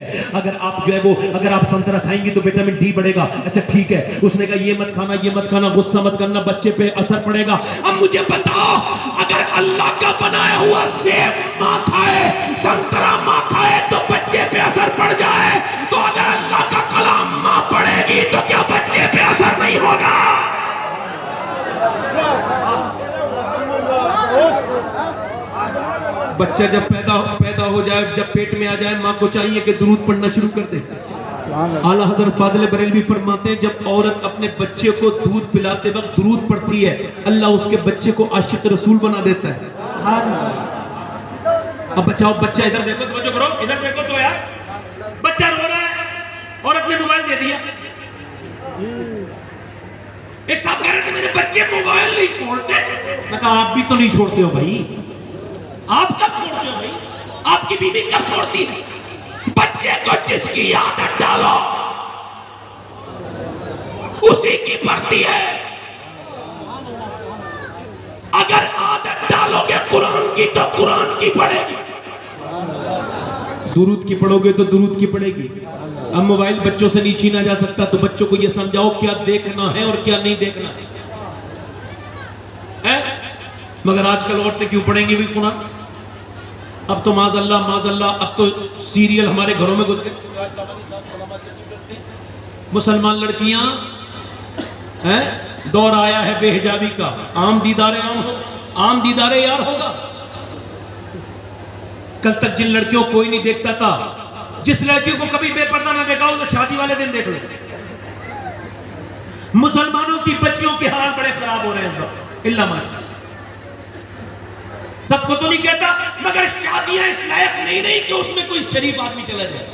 अगर आप जो है वो अगर आप संतरा खाएंगे तो विटामिन डी बढ़ेगा। अच्छा ठीक है, उसने कहा ये मत खाना, गुस्सा मत करना, बच्चे पे असर पड़ेगा। अब मुझे बताओ, अगर अल्लाह का बनाया हुआ सेब मां खाए, संतरा मां खाए तो बच्चे पे असर पड़ जाए, तो अगर अल्लाह का कलाम मां पढ़ेगी तो क्या बच्चे पे असर नहीं होगा? बच्चा जब पैदा हो जाए, जब पेट में आ जाए, माँ को चाहिए कि दुरूद पढ़ना शुरू कर दे। आला हज़रत फाज़िल बरेलवी फरमाते हैं, जब औरत अपने बच्चे को दूध पिलाते वक्त दुरूद पढ़ती है, अल्लाह उसके बच्चे को आशिक रसूल बना देता है। अब बच्चा इधर देखो, समझो करो, इधर देखो तो यार, बच्चा रो रहा है, औरत ने मोबाइल दे दिया। एक साहब कह रहे थे मेरे बच्चे मोबाइल नहीं छोड़ते। मैं कहा आप भी तो नहीं छोड़ते हो भाई, आप कब छोड़ते हो भाई? आपकी बीवी कब छोड़ती है? बच्चे को जिसकी आदत डालो उसी की पड़ती है। अगर आदत डालोगे कुरान की तो कुरान की पड़ेगी, दुरूद की पढ़ोगे तो दुरूद की पड़ेगी। अब मोबाइल बच्चों से नहीं छीना जा सकता, तो बच्चों को यह समझाओ क्या देखना है और क्या नहीं देखना है। मगर आजकल औरतें क्यों पढ़ेंगी भी कुरान? अब तो माज़अल्लाह, अब तो सीरियल हमारे घरों में घुस गए। मुसलमान लड़कियां हैं, दौर आया है बेहिजाबी का, आम दीदारे यार होगा। कल तक जिन लड़कियों को कोई नहीं देखता था, जिस लड़कियों को कभी बेपर्दा ना देखा हो, तो शादी वाले दिन देख लो। मुसलमानों की बच्चियों के हाल बड़े खराब हो रहे हैं इस वक्त, इल्ला माशाअल्लाह। सबको तो नहीं कहता, मगर शादियां इस लायक नहीं कि उसमें कोई शरीफ आदमी चला जाए।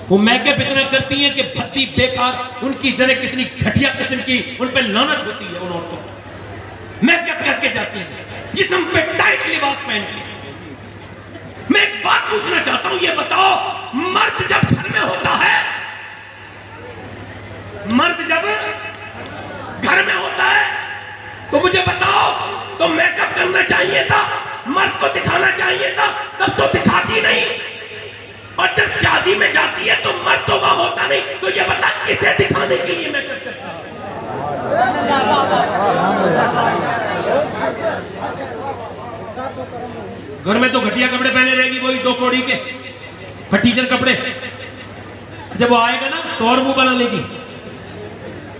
वो मैकअप इतना करती हैं कि भद्दी बेकार, उनकी जरे कितनी घटिया किस्म की उन पर लानत होती है। उन औरतों को मैकअप करके जाती हैं, जिस्म पे टाइट लिबास पहन के। मैं एक बात पूछना चाहता हूं, ये बताओ, मर्द जब घर में होता है, तो मुझे बताओ, तो मेकअप करना चाहिए था, मर्द को दिखाना चाहिए था, तब तो दिखाती नहीं। और जब शादी में जाती है तो मर्द तो वहां होता नहीं, तो ये बता किसे दिखाने के लिए मेकअप करता है? घर में तो घटिया कपड़े पहने रहेगी, वही 2 कौड़ी के फटीचर कपड़े। जब वो आएगा ना तो और मुंह बना लेगी।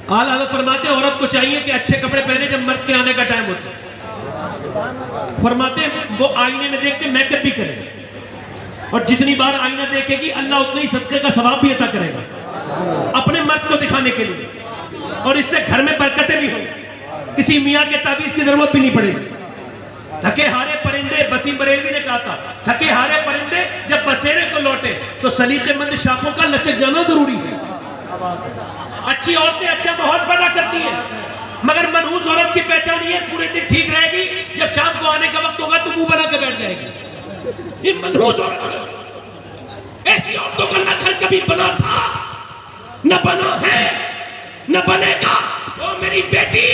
आला हज़रत फरमाते औरत को चाहिए कि अच्छे कपड़े पहने जब मर्द के आने का टाइम होता है। फरमाते वो आईने में देख के मेकअप भी करे, और जितनी बार आईना देखेगी अल्लाह उतना ही सदके का सवाब भी अता करेगा अपने मर्द को दिखाने के लिए, और इससे घर में बरकतें भी होंगी। किसी मियाँ के ताबीज की जरूरत भी नहीं पड़ेगी। थके हारे परिंदे, वसीम बरेलवी ने कहा था, थके हारे परिंदे जब बसेरे को लौटे तो सलीकेमंद शाखों का लचक जाना जरूरी है। अच्छी औरतें अच्छा माहौल पैदा करती हैं, मगर मनहूस औरत की पहचान ये पूरे दिन ठीक रहेगी, जब शाम को आने का वक्त होगा तो मुंह बना के बैठ जाएगी। ये मनहूस औरत, ऐसी औरतों का न घर कभी बना था, न बना है, न बनेगा। ओ मेरी बेटी,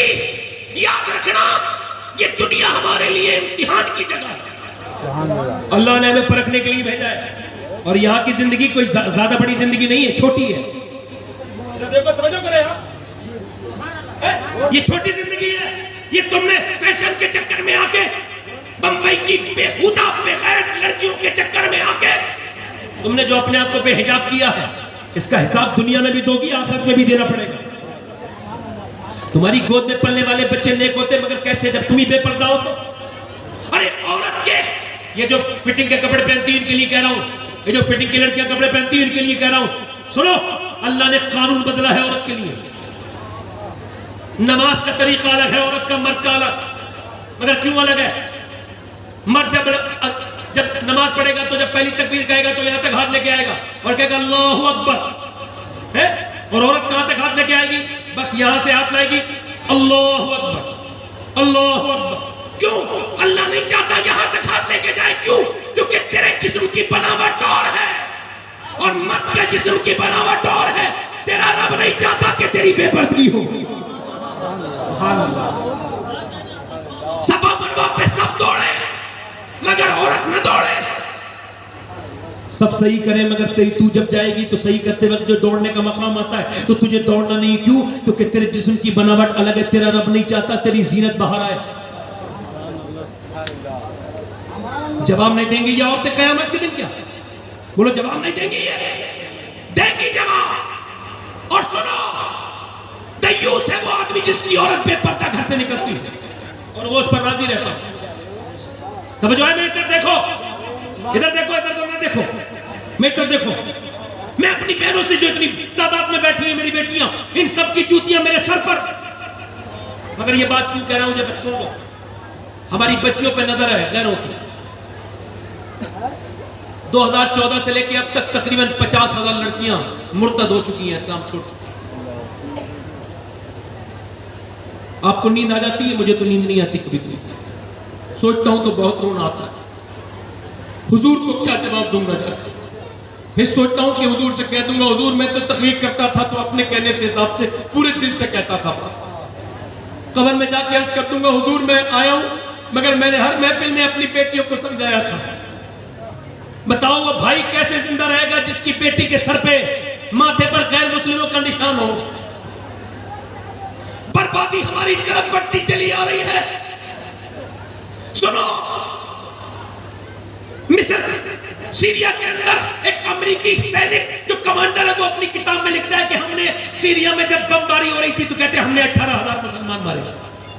याद रखना, ये दुनिया हमारे लिए इम्तिहान की जगह है। अल्लाह ने हमें परखने के लिए भेजा है, और यहाँ की जिंदगी कोई ज्यादा बड़ी जिंदगी नहीं है, छोटी है। देखो समझो करे, ये छोटी जिंदगी है। ये तुमने फैशन के चक्कर में आके, बंबई की बेहुदा बेगैरत लड़कियों के चक्कर में आके तुमने जो अपने आप को बेहिजाब किया है, इसका हिसाब दुनिया में भी दोगी, आखिरत में भी देना पड़ेगा। तुम्हारी गोद में पलने वाले बच्चे नेक होते, मगर कैसे जब तुम ही बेपर्दा हो तो? अरे औरत के ये जो फिटिंग के कपड़े पहनती है इनके लिए कह रहा हूं, ये जो फिटिंग की लड़कियां कपड़े पहनती है इनके लिए कह रहा हूं। सुनो, अल्लाह ने कानून बदला है औरत के लिए। नमाज का तरीका अलग है, औरत का मर्द का अलग। मगर क्यों अलग है? मर्द जब नमाज पढ़ेगा तो जब पहली तकबीर कहेगा तो यहां तक हाथ लेके आएगा और कहेगा अल्लाहू अकबर है, और औरत कहां तक हाथ लेके आएगी? बस यहां से हाथ लाएगी, अल्लाहू अकबर, अल्लाहू अकबर। क्यों? अल्लाह नहीं चाहता यहां तक हाथ लेके जाए। क्यों? क्योंकि तेरे जिस्म की बनावट और है और मर्द के जिस्म की बनावट और है। तेरा रब नहीं चाहता कि तेरी बेपर्दगी हो। सफा मरवा पे सब दौड़े, मगर औरत न दौड़े। सब सही करें मगर तेरी तू जब जाएगी तो सही करते वक्त जो दौड़ने का मकाम आता है तो तुझे दौड़ना नहीं, क्यों? क्योंकि तेरे जिस्म की बनावट अलग है, तेरा रब नहीं चाहता तेरी जीनत बाहर आए। जवाब नहीं देंगी ये औरतें कयामत के दिन? क्या बोलो, जवाब नहीं देंगी? ये देंगी जवाब। और सुनो, दय्यूस है वो आदमी जिसकी औरत बेपर्दा घर से निकलती है और वो उस पर राजी रहता है। समझो है? मेरी तरफ देखो, इधर देखो, इधर तो ना देखो, मेरी तरफ देखो। मैं अपनी बहनों से जो इतनी तादाद में बैठी है मेरी बेटियां, इन सब की जूतियां मेरे सर पर। मगर ये बात क्यों कह रहा हूं? जब बच्चों को, हमारी बच्चियों पर नजर है गैरों की। 2014 से लेकर अब तक तकरीबन 50,000 लड़कियां मुर्तद हो चुकी हैं, इस्लाम छोड़ चुकी हैं। आपको नींद आ जाती है? मुझे तो नींद नहीं आती कभी कभी, सोचता हूं तो बहुत रोना आता है। हुजूर को क्या जवाब दूंगा जाकर? फिर सोचता हूं कि हुजूर से कह दूंगा, हुजूर मैं तो तकरीर करता था तो अपने कहने से हिसाब से पूरे दिल से कहता था। कब्र में जाके अर्ज कर दूंगा, हुजूर मैं आया हूं मगर मैंने हर महफिल में अपनी बेटियों को समझाया था। बताओ वो भाई कैसे जिंदा रहेगा जिसकी बेटी के सर पे, माथे पर गैर मुस्लिमों का निशान हो? बर्बादी हमारी तरफ बढ़ती चली आ रही है। सुनो, मिस्र सीरिया के अंदर एक अमेरिकी सैनिक जो कमांडर है वो अपनी किताब में लिखता है कि हमने सीरिया में जब बमबारी हो रही थी तो कहते हैं हमने 18,000 मुसलमान मारे।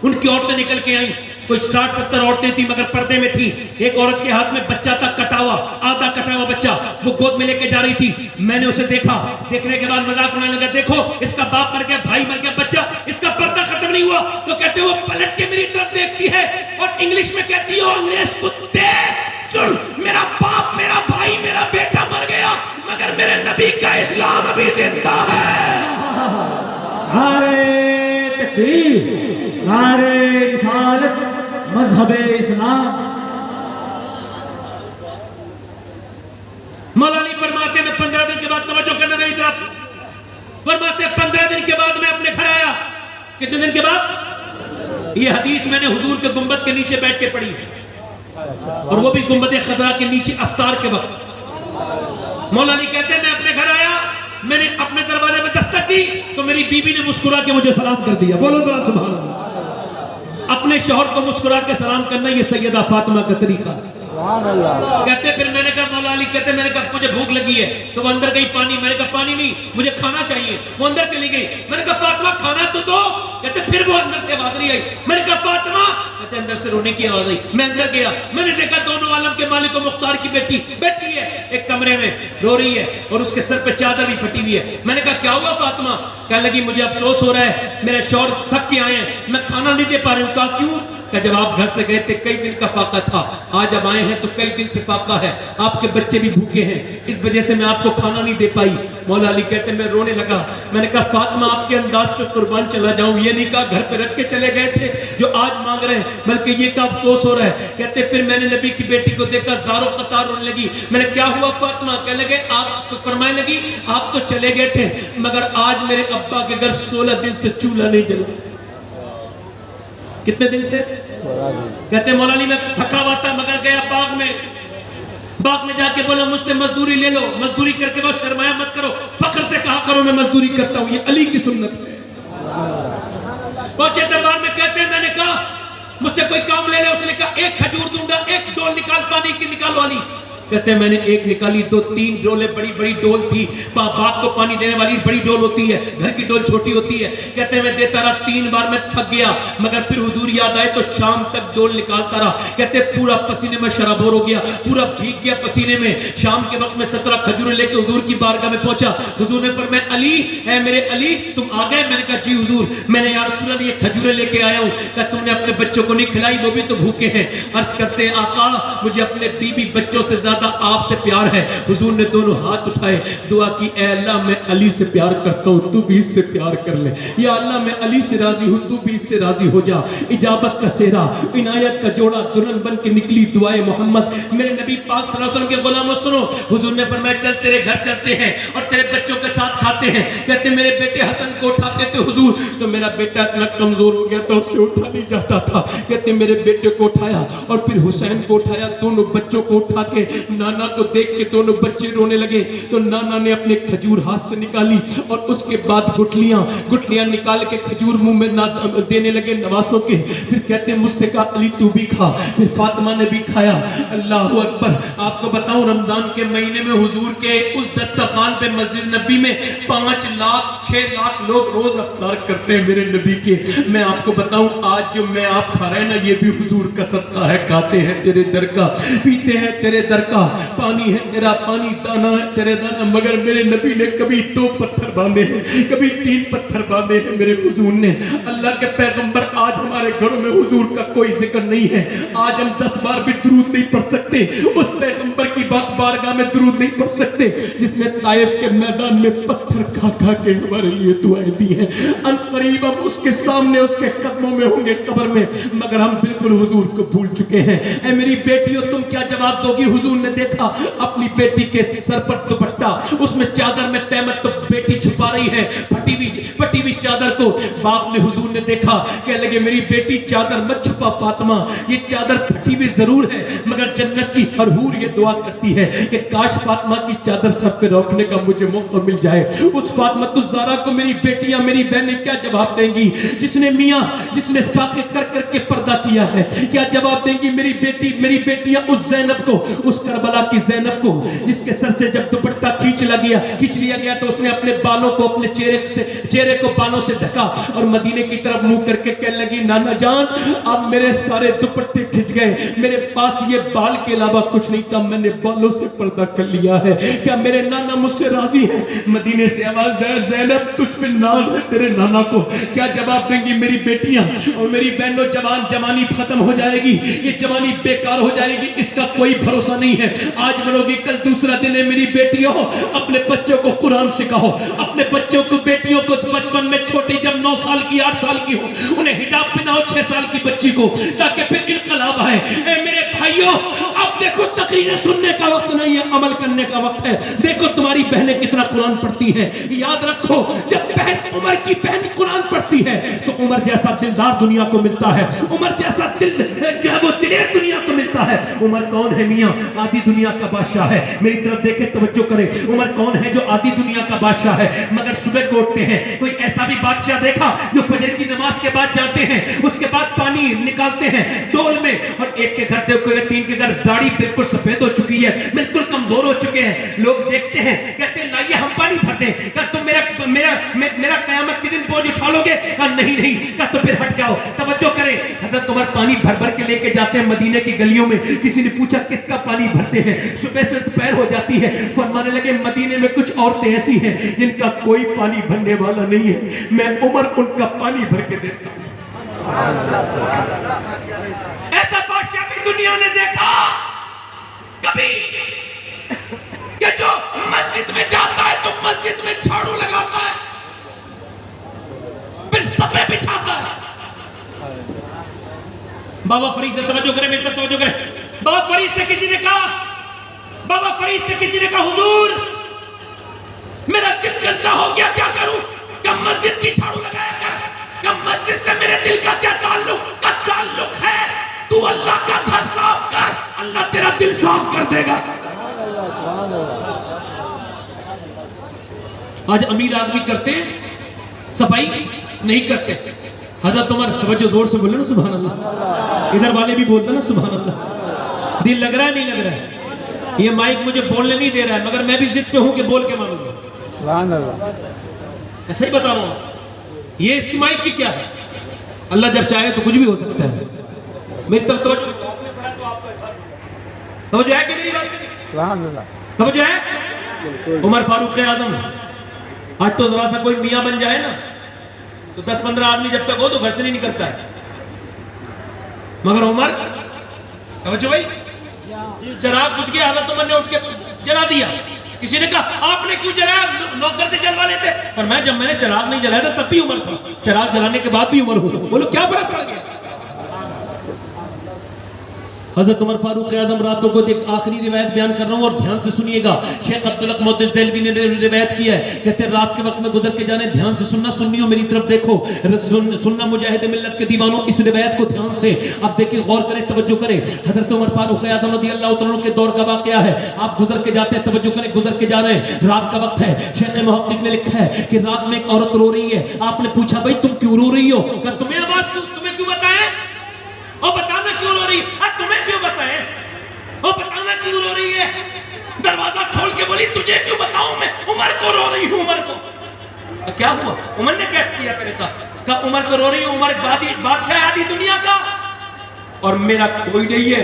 उनकी औरतें निकल के आई, कोई 60-70 औरतें थी मगर पर्दे में थी। एक औरत के हाथ में बच्चा था कटा हुआ, आधा कटा हुआ बच्चा, वो गोद में लेके जा रही थी। मैंने उसे देखा, देखने के बाद मजाक उड़ाने लगा, देखो इसका बाप मर गया, भाई मर गया, बच्चा, इसका पर्दा खत्म नहीं हुआ। तो कहते वो पलट के मेरी तरफ देखती है और इंग्लिश में कहती है, अंग्रेज कुत्ते सुन, मेरा बाप, मेरा भाई, मेरा बेटा मर गया मगर मेरे नबी का इस्लाम अभी जिंदा है। नारे तकबीर, नारे रिसालत, मजहबे इस्लाम। मौलानी फरमाते में 15 दिन के बाद, तवज्जो करना मेरी तरफ, फरमाते 15 दिन के बाद मैं अपने घर आया। कितने दिन के बाद? ये हदीस मैंने हुजूर के गुंबद के नीचे बैठ के पढ़ी और वो भी गुंबद खदरा के नीचे अफ्तार के वक्त। मौला अली कहते हैं मैं अपने घर आया, मैंने अपने दरवाजे में दस्तक दी तो मेरी बीबी ने मुस्कुरा के मुझे सलाम कर दिया। बोलो जरा सुभान अल्लाह। अपने शौहर को मुस्कुरा के सलाम करना ये सैयदा फातिमा का तरीका है। कहते फिर मैंने कहा मौला अली, कहते मैंने कहा मुझे भूख लगी है, तो वो अंदर गई पानी, मैंने कहा पानी नहीं मुझे खाना चाहिए, वो अंदर चली गई। मैंने कहा फातिमा खाना तो दो, कहते फिर वो अंदर से आवाज नहीं आई। मैंने कहा फातिमा, कहते अंदर से रोने की आवाज आई। मैं अंदर गया, मैंने देखा दोनों आलम के मालिक और मुख्तार की बेटी बैठी है एक कमरे में, रो रही है और उसके सर पे चादर भी फटी हुई है। मैंने कहा क्या हुआ फातिमा? कहने लगी मुझे अफसोस हो रहा है, मेरे शौहर थक के आए हैं, मैं खाना नहीं दे पा रही हूँ। कहा क्यों? का जब आप घर से गए थे कई दिन का फाका था, आज अब आए हैं तो कई दिन से फाका है, आपके बच्चे भी भूखे हैं, इस वजह से मैं आपको खाना नहीं दे पाई। मौला अली कहते मैं रोने लगा। मैंने कहा फातिमा आपके अंदाज पे कुर्बान चला जाऊं, ये नहीं कहा घर पे रख के चले गए थे जो आज मांग रहे हैं, बल्कि ये का अफसोस हो रहा है। कहते फिर मैंने नबी की बेटी को देखा, ज़ारो कतार रोने लगी। मैंने क्या हुआ फातिमा? कहने लगे आप तो फरमाने लगी आप तो चले गए थे मगर आज मेरे अब्बा के घर 16 दिन से चूल्हा नहीं जला। कितने दिन से? कहते मौला अली मैं थका हुआ था मगर गया बाग में जाके बोला मुझसे मजदूरी ले लो, मजदूरी करके वो शर्माया मत करो, फख्र से कहा करो मैं मजदूरी करता हूं, ये अली की सुन्नत है। पहुंचे दरबार में, कहते मैंने कहा मुझसे कोई काम ले ले, उसने कहा एक खजूर दूंगा, एक डोल निकाल पानी की, निकालो वाली। कहते मैंने एक निकाली, 2-3 डोले, बड़ी बड़ी डोल थी, बाप को पानी देने वाली बड़ी डोल होती है, घर की डोल छोटी होती है। कहते मैं देता रहा, 3 बार मैं थक गया मगर फिर हुजूर याद आए तो शाम तक डोल निकालता रहा। कहते पूरा पसीने में शराबोर हो गया, पूरा भीग गया पसीने में। शाम के वक्त में 17 खजूरें लेके हुजूर की बारगाह में पहुंचा। हुजूर ने फरमाया अली है मेरे अली तुम आ गए? मैंने कहा जी हुजूर, मैंने या रसूल अल्लाह ये खजूरें लेके आया हूं। कहा तुमने अपने बच्चों को नहीं खिलाई, वो भी तो भूखे हैं। अर्ज करते आका मुझे अपने बीबी बच्चों से ज्यादा आपसे प्यार है। हुजूर ने दोनों हाथ उठाए, दुआ की ऐ अल्लाह मैं अली से प्यार करता हूं, तू भी इससे प्यार कर ले। या अल्लाह मैं अली से राजी हूं, तू भी इससे राजी हो जा। इजाबत का सेहरा, इनायत का जोड़ा दुल्हन बन के निकली दुआए मोहम्मद। मेरे नबी पाक सल्लल्लाहु अलैहि वसल्लम के गुलामों सुनो, हुजूर ने फरमाया चल तेरे घर चलते हैं और तेरे बच्चों के साथ खाते हैं। कहते मेरे बेटे हसन को उठाते थे हुजूर तो मेरा बेटा इतना कमजोर हो गया तो उससे उठा नहीं जाता था। कहते मेरे बेटे को उठाया और फिर हुसैन को उठाया, दोनों बच्चों को उठा के नाना को देख के दोनों बच्चे रोने लगे। तो नाना ने अपने खजूर हाथ से निकाली और उसके बाद गुठलियां निकाल के खजूर मुंह में देने लगे नवासों के। फिर कहते मुझसे कहा अली तू भी खा। फिर फातिमा ने भी खाया। अल्लाह अकबर। आपको बताऊं रमजान के महीने में हुजूर के उस दस्तरखान पे मस्जिद नबी में 5 लाख 6 लाख लोग रोज अफ्तार करते हैं मेरे नबी के। मैं आपको बताऊं आज जो मैं आप खा रहे हैं ना, ये भी हुजूर का सदका है। खाते हैं तेरे दर का, पीते हैं तेरे दर का, पानी है तेरा पानी, दाना है तेरे दाना। मगर मेरे नबी ने कभी 2 पत्थर बांधे हैं, कभी 3 पत्थर बांधे हैं मेरे हुजूर ने। अल्लाह के पैगंबर आज हमारे घरों में हुजूर का कोई जिक्र नहीं है। आज हम 10 बार भी दुरूद नहीं पढ़ सकते, उस पैगंबर की बारगाह में दुरूद नहीं पढ़ सकते जिसने ताइफ के मैदान में पत्थर खा खा के हमारे लिए दुआएं दी हैं। अनकरीब हम उसके सामने उसके कदमों में होंगे कब्र में, मगर हम बिल्कुल हुजूर को भूल चुके हैं। ऐ मेरी बेटियों तुम क्या जवाब दोगी? हुजूर ने देखा अपनी बेटी के सर पर दुपट्टा, उसमें चादर में तहमत, तो बेटी छुपा रही है फटी हुई चादर को। बाप ने हुजूर ने देखा, कह लगे मेरी बेटी चादर मत छुपा फातिमा, ये चादर फटी हुई जरूर है मगर जन्नत की हर हूर ये दुआ करती है कि काश फातिमा की चादर सर पे रखने का मुझे मौका मिल जाए। उस फातिमा तो ज़ारा को मेरी बेटियां मेरी बहनें क्या जवाब देंगी? जिसने पाके कर करके पर्दा किया है, क्या जवाब देंगी मेरी बेटियां उस ज़ैनब को, उस करबला की ज़ैनब को जिसके सर से जब दुपट्टा खींच लिया गया तो उसने अपने बालों को, अपने चेहरे को बालों से ढका और मदीने की तरफ मुंह करके कहने लगी नाना जान अब मेरे सारे दुपट्टे खिंच गए, मेरे पास ये बाल के अलावा कुछ नहीं था, मैंने बालों से पर्दा कर लिया है, क्या मेरे नाना मुझसे राजी है? मदीने से आवाज है ज़ैनब तुझ पे नाज है तेरे नाना को। क्या जवाब देंगी मेरी बेटियां और मेरी बहनों? जवानी खत्म हो जाएगी, ये जवानी बेकार हो जाएगी, इसका कोई भरोसा नहीं है। आज मरोगी कल दूसरा दिन है। मेरी बेटियों अपने बच्चों को कुरान सिखाओ, अपने बच्चों को बेटियों को बचपन में छोटी जब 9 साल की 8 साल की हो उन्हें हिजाब पहनाओ 6 साल की बच्ची को, ताकि फिर इनकलाब आए। ए मेरे भाइयों अब देखो तकरीरें सुनने का वक्त नहीं है, अमल करने का वक्त है। देखो तुम्हारी बहनें कितना कुरान पढ़ती हैं। याद रखो जब बहन उमर की बहन कुरान पढ़ती है तो उमर जैसा दिलदार दुनिया को मिलता है, उमर जैसा दिल जो वो दिलेर दुनिया को मिलता है। उमर कौन है मियां? आधी दुनिया का बादशाह है। मेरी तरफ देखे तवज्जो करें। उमर कौन है? जो आधी दुनिया का बादशाह है मगर सुबह को उठते हैं। कोई ऐसा भी बादशाह देखा जो फजर की नमाज के बाद जाते हैं, उसके बाद पानी निकालते हैं डोल में, और एक के घर देखो 3 के घर दाढ़ी बिल्कुल सफेद हो चुकी है, बिल्कुल कमजोर हो चुके हैं। लोग देखते हैं कहते हैं लाइए हम पानी भरते हैं। क्या तुम मेरा कयामत के दिन बोझ उठा लोगे? नहीं। क्या तो फिर हट जाओ। तवज्जो करें, हजरत उमर पानी भर के लेके जाते हैं मदीने की गलियों में। किसी ने पूछा किसका पानी भरते हैं? सुबह से दोपहर हो जाती है। फरमाने लगे मदीने में कुछ औरतें ऐसी हैं जिनका कोई पानी भरने वाला नहीं है, मैं उमर उनका पानी भर के देता हूं। ऐसा बादशाह भी दुनिया ने देखा कभी कि जो मस्जिद में जाता है तो मस्जिद में झाड़ू लगाता है, फिर सफे बिछाता है। बाबा फरीद से तवज्जो करें, मेरी तरफ तवज्जो करें। बाबा फरीद से किसी ने कहा हुजूर मेरा दिल गंदा हो गया, क्या करूं? क्या मस्जिद की झाड़ू लगाया कर? क्या मस्जिद से मेरे दिल का क्या ताल्लुक है? तू अल्लाह का घर साफ कर, अल्लाह तेरा दिल साफ कर देगा। आज अमीर आदमी करते सफाई नहीं करते। हजरत उमर तवज्जो जोर से बोले ना सुभान अल्लाह। इधर वाले भी बोलते ना सुभान अल्लाह। दिल लग रहा है नहीं लग रहा है? ये माइक मुझे बोलने नहीं दे रहा है मगर मैं भी जिद पे हूं कि बोल के मानूंगा। सुभान अल्लाह। ऐसे ही बता रहा हूं। ये इस माइक की क्या है? अल्लाह जब चाहे तो कुछ भी हो सकता है। मेरी तरफ तवज्जो है कि मेरी बात? तवज्जो है? उमर फारूक आजम आज तो जरा सा कोई मियां बन जाए ना तो 10-15 आदमी जब तक हो तो घर से नहीं निकलता है, मगर उमर तवज्जो भाई चिराग बुझ गया, हजरत उमर ने उठ के जला दिया। किसी ने कहा आपने क्यों जलाया? नौकर से जलवा लेते। और मैं जब मैंने चिराग नहीं जलाया था तब भी उमर था, चिराग जलाने के बाद भी उमर हूं। बोलो क्या फर्क पड़ गया? हजरत उमर फारूक आजम रातों को एक आखिरी रिवायत बयान कर रहा हूँ और ध्यान से सुनिएगा। शेख अब्दुल हक मुहद्दिस देलवी ने रिवायत किया है, कहते हैं रात के वक्त में गुजर के जाने, ध्यान से सुनना, सुन्नियों मेरी तरफ देखो, सुनना मुजाहिद मिल्लत के दीवानों, इस रिवायत को ध्यान से अब देखिए, गौर करें, तवज्जो करें। हजरत उमर फारूक आजम रज़ियल्लाहु तआला अन्हु के दौर का वाकया है। आप गुजर के जाते हैं, तवज्जो करें, गुजर के जा रहे हैं, रात का वक्त है। शेख मुहक्किक ने लिखा है कि रात में एक औरत रो रही है। आपने पूछा भाई तुम क्यों रो रही हो? तुम्हें आवाज क्यों, तुम्हें क्यों बताएं? और बताना क्यों रो रही है? तुम्हें क्यों बताएं? और बताना क्यों रो रही है? दरवाजा खोल के बोली तुझे क्यों बताऊं, मैं उमर को रो रही हूं, उमर को। तो क्या हुआ? उमर ने क्या किया तेरे साथ? कहा उमर को रो रही हूं, उमर बादशाह आदि दुनिया का और मेरा कोई नहीं है।